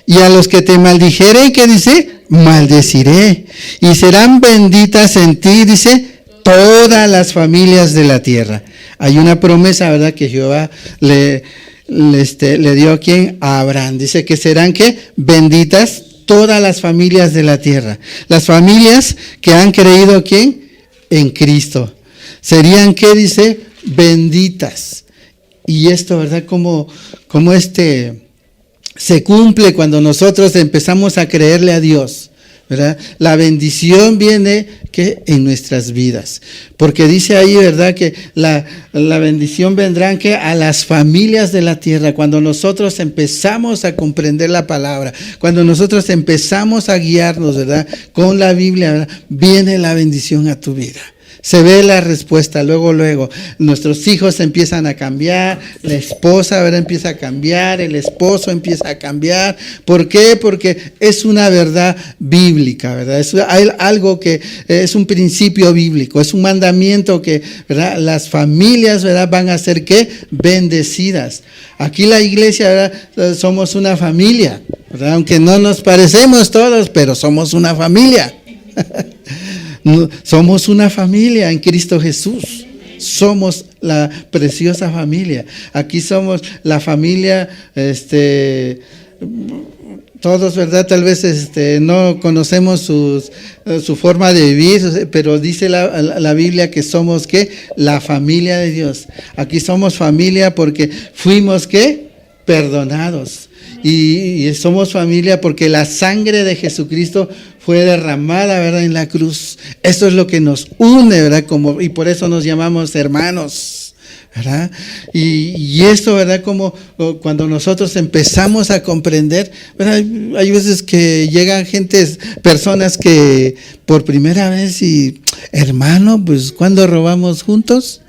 y a los que te maldijeren, ¿qué dice? Maldeciré, y serán benditas en ti, dice, todas las familias de la tierra. Hay una promesa, ¿verdad?, que Jehová le dio a quién, a Abraham. Dice que serán, ¿qué? Benditas todas las familias de la tierra. Las familias que han creído, ¿quién? En Cristo. Serían, ¿qué dice? Benditas. Y esto, ¿verdad? Como se cumple cuando nosotros empezamos a creerle a Dios, ¿verdad? La bendición viene que en nuestras vidas, porque dice ahí, ¿verdad?, que la bendición vendrán que a las familias de la tierra. Cuando nosotros empezamos a comprender la palabra, cuando nosotros empezamos a guiarnos, ¿verdad?, con la Biblia, ¿verdad?, viene la bendición a tu vida. Se ve la respuesta, luego, nuestros hijos empiezan a cambiar, la esposa, ¿verdad?, empieza a cambiar, el esposo empieza a cambiar. ¿Por qué? Porque es una verdad bíblica, ¿verdad? Es algo que es un principio bíblico, es un mandamiento que, ¿verdad?, las familias, ¿verdad?, van a ser, ¿qué? Bendecidas. Aquí la iglesia, ¿verdad?, somos una familia, ¿verdad? Aunque no nos parecemos todos, pero somos una familia. Somos una familia en Cristo Jesús. Somos la preciosa familia. Aquí somos la familia, todos, ¿verdad? Tal vez no conocemos su forma de vivir, pero dice la Biblia que somos, ¿qué? La familia de Dios. Aquí somos familia porque fuimos, ¿qué? Perdonados. Y somos familia porque la sangre de Jesucristo fue derramada, ¿verdad?, en la cruz. Eso es lo que nos une, ¿verdad? Y por eso nos llamamos hermanos, ¿verdad? Y esto, ¿verdad?, como cuando nosotros empezamos a comprender, ¿verdad? Hay veces que llegan personas que por primera vez y, hermano, pues, ¿cuándo robamos juntos?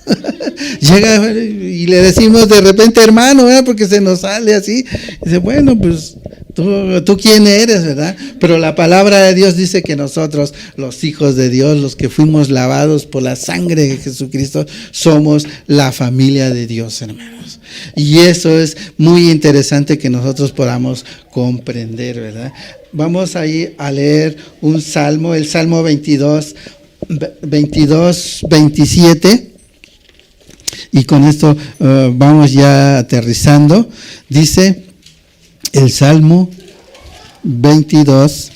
Llega y le decimos de repente, hermano, ¿verdad?, porque se nos sale así. Dice, bueno, pues, ¿tú quién eres, verdad? Pero la palabra de Dios dice que nosotros, los hijos de Dios, los que fuimos lavados por la sangre de Jesucristo, somos la familia de Dios, hermanos. Y eso es muy interesante que nosotros podamos comprender, ¿verdad? Vamos a ir a leer un salmo, el Salmo 27. Y con esto vamos ya aterrizando. Dice el Salmo 22.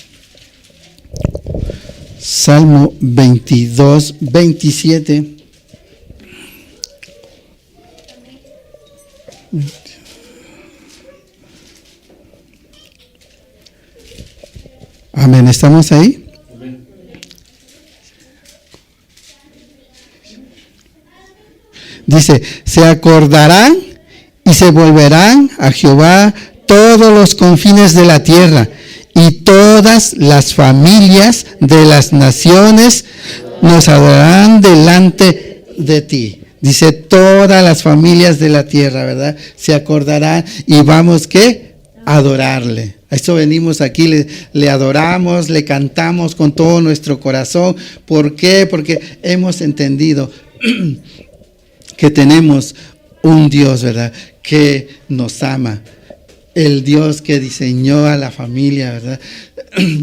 Salmo 22, 27. Amén, ¿estamos ahí? Dice, se acordarán y se volverán a Jehová todos los confines de la tierra, y todas las familias de las naciones nos adorarán delante de ti. Dice, todas las familias de la tierra, ¿verdad? Se acordarán y vamos, ¿qué? Adorarle. A eso venimos aquí, le adoramos, le cantamos con todo nuestro corazón. ¿Por qué? Porque hemos entendido que tenemos un Dios, ¿verdad?, que nos ama. El Dios que diseñó a la familia, ¿verdad?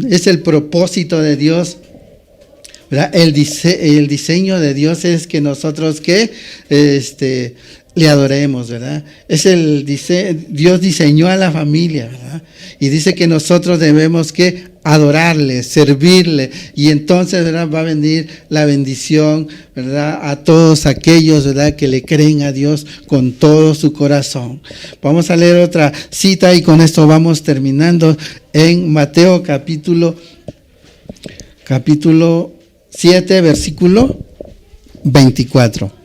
Es el propósito de Dios, ¿verdad? El diseño de Dios es que nosotros que le adoremos, ¿verdad? Dios diseñó a la familia, ¿verdad? Y dice que nosotros debemos que adorarle, servirle, y entonces, ¿verdad?, va a venir la bendición, ¿verdad?, a todos aquellos, ¿verdad?, que le creen a Dios con todo su corazón. Vamos a leer otra cita y con esto vamos terminando en Mateo capítulo 7, versículo 24.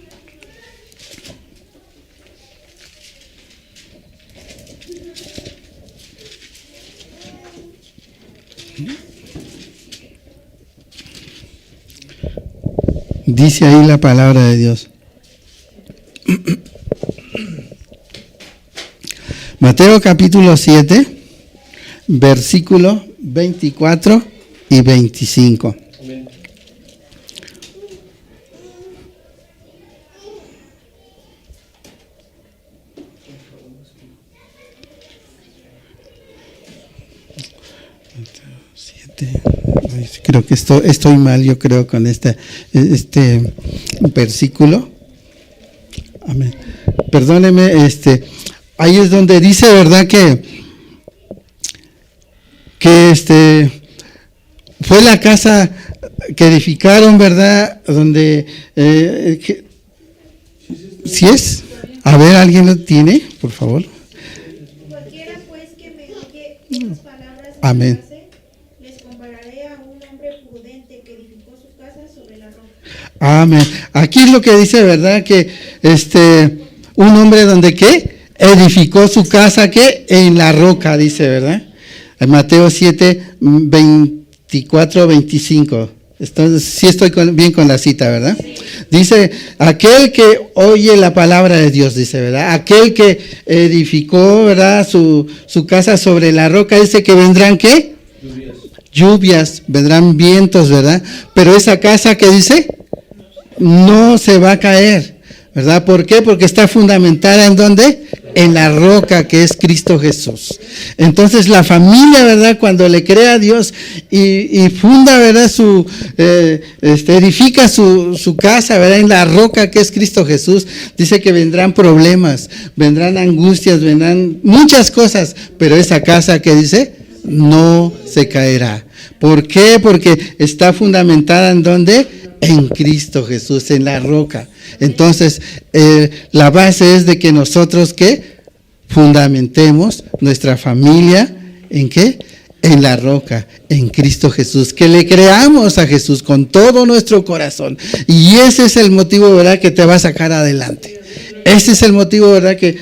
Dice ahí la palabra de Dios. Mateo capítulo 7, versículo 24 y 25. Amén. Creo que estoy mal, yo creo, con este versículo. Amén. Perdóneme, ahí es donde dice, ¿verdad?, que fue la casa que edificaron, ¿verdad?, donde ¿sí es? A ver, ¿alguien lo tiene, por favor? Cualquiera pues que me oye estas palabras y amén. les compararé a un hombre prudente que edificó su casa sobre la roca. Amén. Aquí es lo que dice, ¿verdad?, que un hombre donde ¿qué? Edificó su casa, ¿qué? En la roca, dice, ¿verdad? En Mateo 7, 24, 25. Entonces, sí estoy bien con la cita, ¿verdad? Sí. Dice, aquel que oye la palabra de Dios, dice, ¿verdad? Aquel que edificó, ¿verdad?, su casa sobre la roca, dice que vendrán, ¿qué? Lluvias, vendrán vientos, ¿verdad? Pero esa casa, ¿qué dice? No se va a caer, ¿verdad? ¿Por qué? Porque está fundamentada ¿en dónde? En la roca que es Cristo Jesús. Entonces la familia, ¿verdad?, cuando le cree a Dios y funda, ¿verdad?, edifica su casa, ¿verdad?, en la roca que es Cristo Jesús, dice que vendrán problemas, vendrán angustias, vendrán muchas cosas, pero esa casa, ¿qué dice? No se caerá. ¿Por qué? Porque está fundamentada ¿en dónde? En Cristo Jesús, en la roca. Entonces, la base es de que nosotros, ¿qué? Fundamentemos nuestra familia, ¿en qué? En la roca, en Cristo Jesús, que le creamos a Jesús con todo nuestro corazón. Y ese es el motivo, ¿verdad?, que te va a sacar adelante. Ese es el motivo, ¿verdad?, que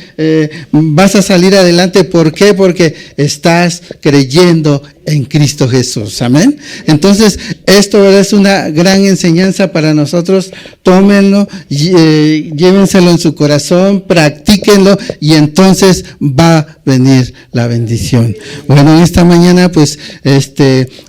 vas a salir adelante. ¿Por qué? Porque estás creyendo en Cristo Jesús. Amén. Entonces, esto, ¿verdad?, es una gran enseñanza para nosotros. Tómenlo, llévenselo en su corazón, practíquenlo y entonces va a venir la bendición. Bueno, en esta mañana, pues,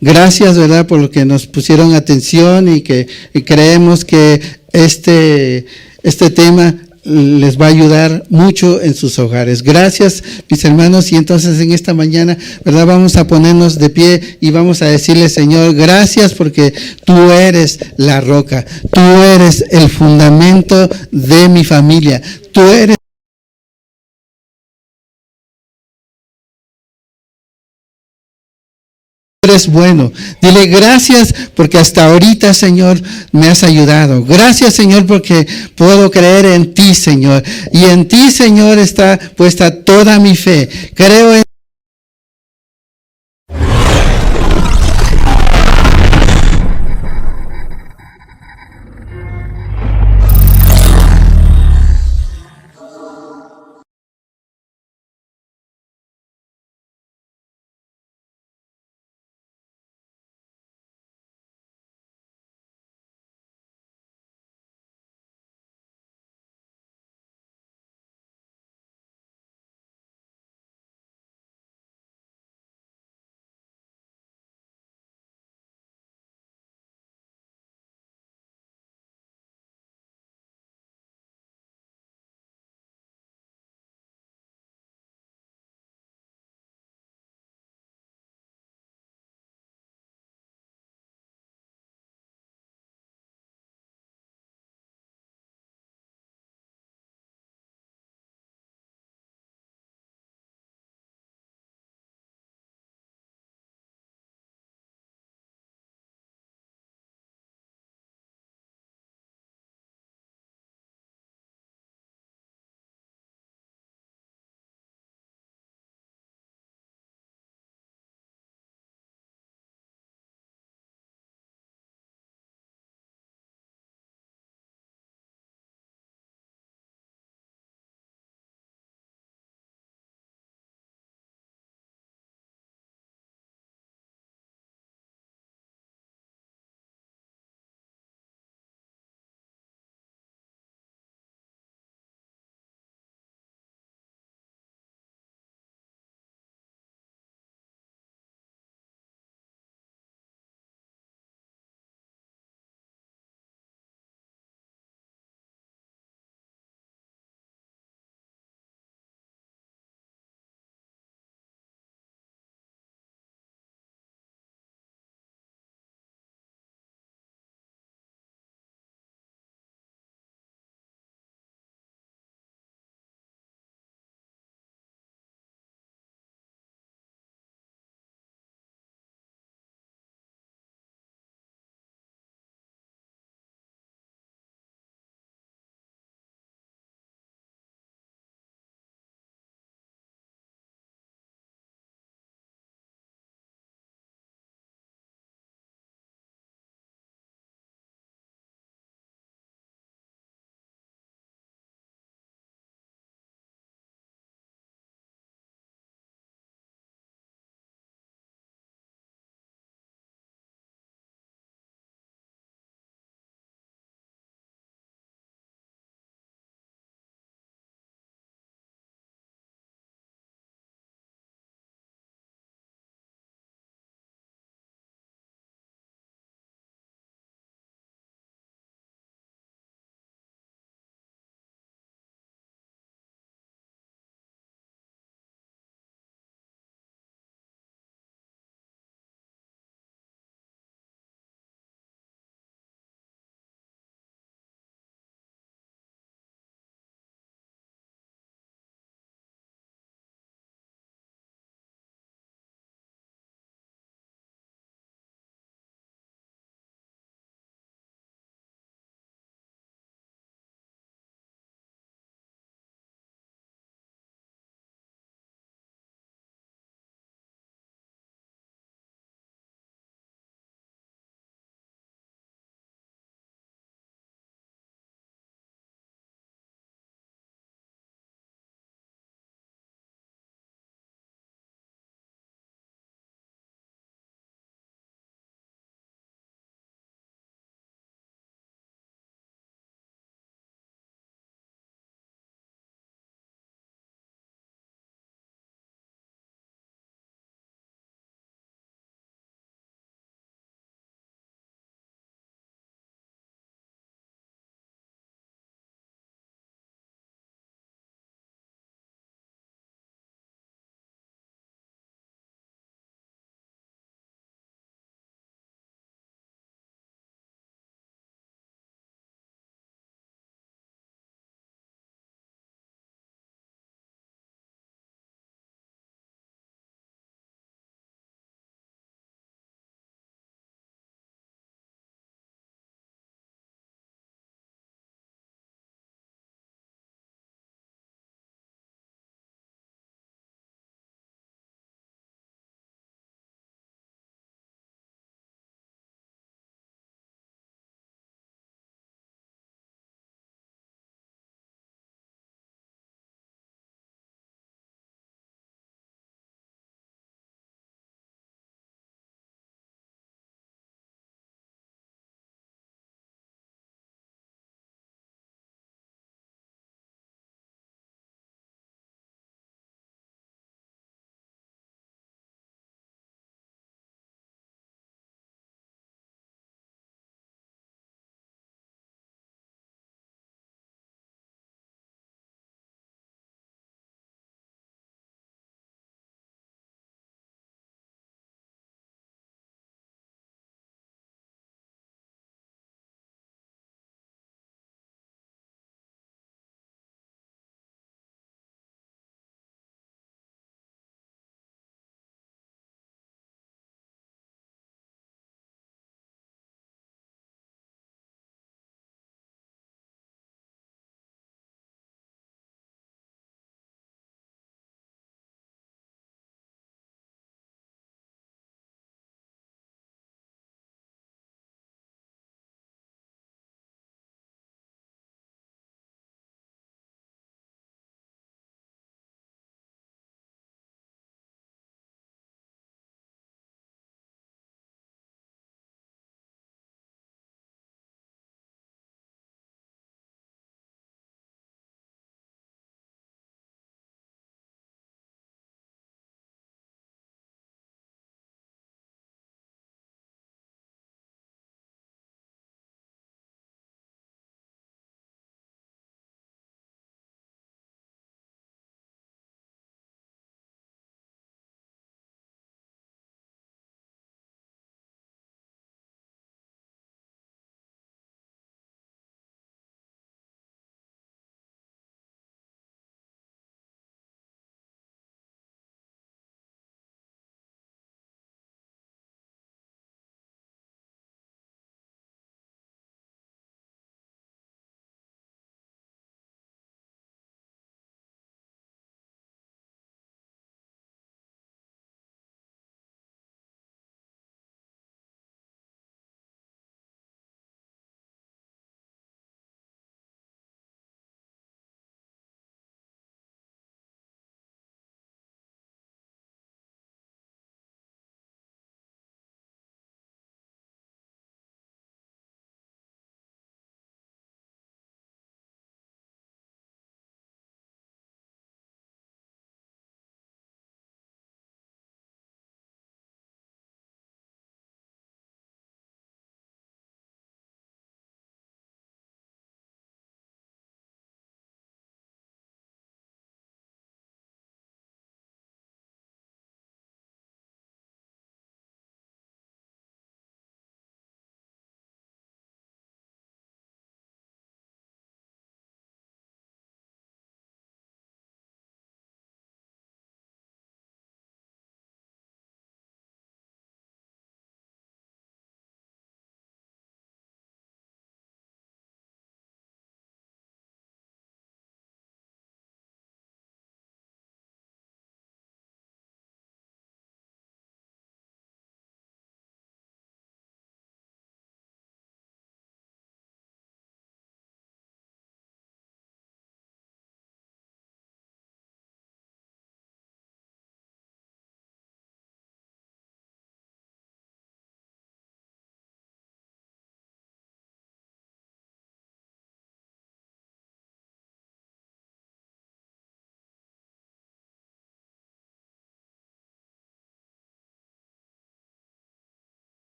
gracias, ¿verdad?, por lo que nos pusieron atención y que creemos que este tema les va a ayudar mucho en sus hogares. Gracias, mis hermanos, y entonces en esta mañana, ¿verdad?, vamos a ponernos de pie y vamos a decirle, Señor, gracias porque tú eres la roca, tú eres el fundamento de mi familia, tú eres eres bueno. Dile gracias porque hasta ahorita, Señor, me has ayudado. Gracias, Señor, porque puedo creer en ti, Señor. Y en ti, Señor, está puesta toda mi fe. Creo en